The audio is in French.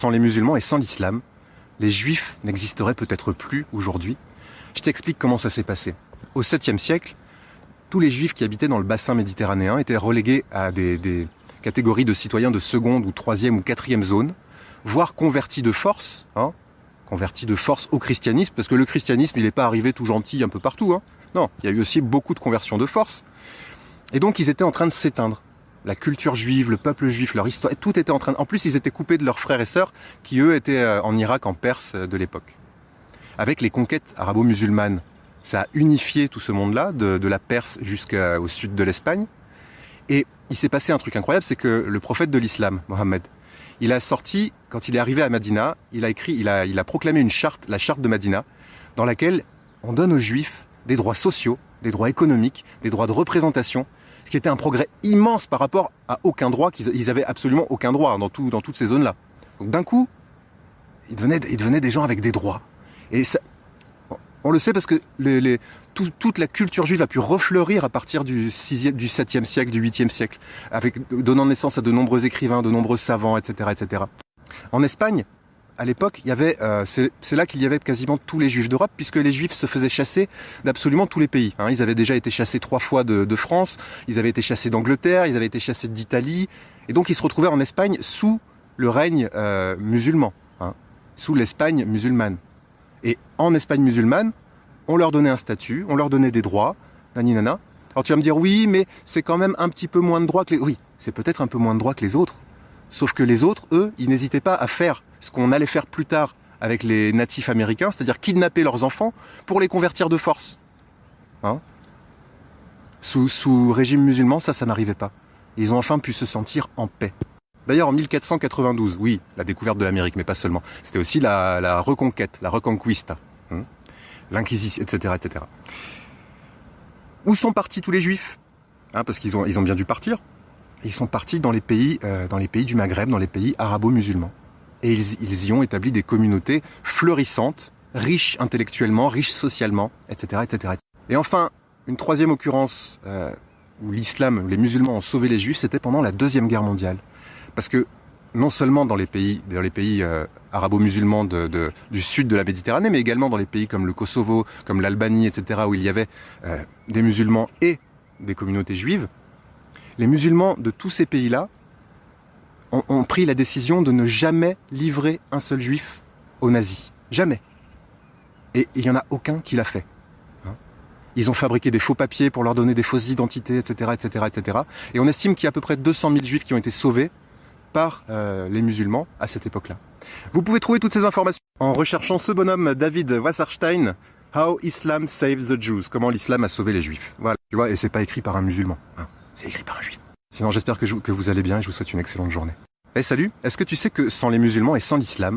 Sans les musulmans et sans l'islam, les juifs n'existeraient peut-être plus aujourd'hui. Je t'explique comment ça s'est passé. Au 7e siècle, tous les juifs qui habitaient dans le bassin méditerranéen étaient relégués à des catégories de citoyens de seconde ou troisième ou quatrième zone, voire convertis de force, convertis de force au christianisme, parce que le christianisme, il n'est pas arrivé tout gentil un peu partout. Non, il y a eu aussi beaucoup de conversions de force. Et donc, ils étaient en train de s'éteindre. La culture juive, le peuple juif, leur histoire, tout était en train de... En plus, ils étaient coupés de leurs frères et sœurs qui, eux, étaient en Irak, en Perse de l'époque. Avec les conquêtes arabo-musulmanes, ça a unifié tout ce monde-là, de la Perse jusqu'au sud de l'Espagne. Et il s'est passé un truc incroyable, c'est que le prophète de l'islam, Mohammed, il a sorti, quand il est arrivé à Madina, il a proclamé une charte, la charte de Madina, dans laquelle on donne aux juifs des droits sociaux, des droits économiques, des droits de représentation, ce qui était un progrès immense par rapport à aucun droit, ils avaient absolument aucun droit dans toutes ces zones-là. Donc d'un coup, ils devenaient des gens avec des droits. Et ça, on le sait parce que toute la culture juive a pu refleurir à partir du 7e siècle, du 8e siècle, donnant naissance à de nombreux écrivains, de nombreux savants, etc., etc. En Espagne, à l'époque, c'est là qu'il y avait quasiment tous les juifs d'Europe, puisque les juifs se faisaient chasser d'absolument tous les pays. Ils avaient déjà été chassés 3 fois de France, ils avaient été chassés d'Angleterre, ils avaient été chassés d'Italie, et donc ils se retrouvaient en Espagne sous le règne musulman, sous l'Espagne musulmane. Et en Espagne musulmane, on leur donnait un statut, on leur donnait des droits, naninana. Alors tu vas me dire, oui, mais c'est quand même un petit peu moins de droits que les... Oui, c'est peut-être un peu moins de droits que les autres. Sauf que les autres, eux, ils n'hésitaient pas à faire ce qu'on allait faire plus tard avec les natifs américains, c'est-à-dire kidnapper leurs enfants pour les convertir de force. Sous régime musulman, ça n'arrivait pas. Ils ont enfin pu se sentir en paix. D'ailleurs, en 1492, oui, la découverte de l'Amérique, mais pas seulement. C'était aussi la reconquête, la reconquista, l'Inquisition, etc., etc. Où sont partis tous les juifs ? Parce qu'ils ont bien dû partir. Ils sont partis dans les pays du Maghreb, dans les pays arabo-musulmans. Et ils y ont établi des communautés fleurissantes, riches intellectuellement, riches socialement, etc., etc. Et enfin, une troisième occurrence où les musulmans ont sauvé les juifs, c'était pendant la Deuxième Guerre mondiale. Parce que non seulement dans les pays arabo-musulmans du sud de la Méditerranée, mais également dans les pays comme le Kosovo, comme l'Albanie, etc., où il y avait des musulmans et des communautés juives, les musulmans de tous ces pays-là ont pris la décision de ne jamais livrer un seul juif aux nazis. Jamais. Et il n'y en a aucun qui l'a fait. Ils ont fabriqué des faux papiers pour leur donner des fausses identités, etc., etc., etc. Et on estime qu'il y a à peu près 200 000 juifs qui ont été sauvés par les musulmans à cette époque-là. Vous pouvez trouver toutes ces informations en recherchant ce bonhomme David Wasserstein, How Islam Saves the Jews, comment l'islam a sauvé les juifs. Voilà, tu vois, et c'est pas écrit par un musulman, c'est écrit par un juif. Sinon, j'espère que vous allez bien et je vous souhaite une excellente journée. Salut, est-ce que tu sais que sans les musulmans et sans l'islam,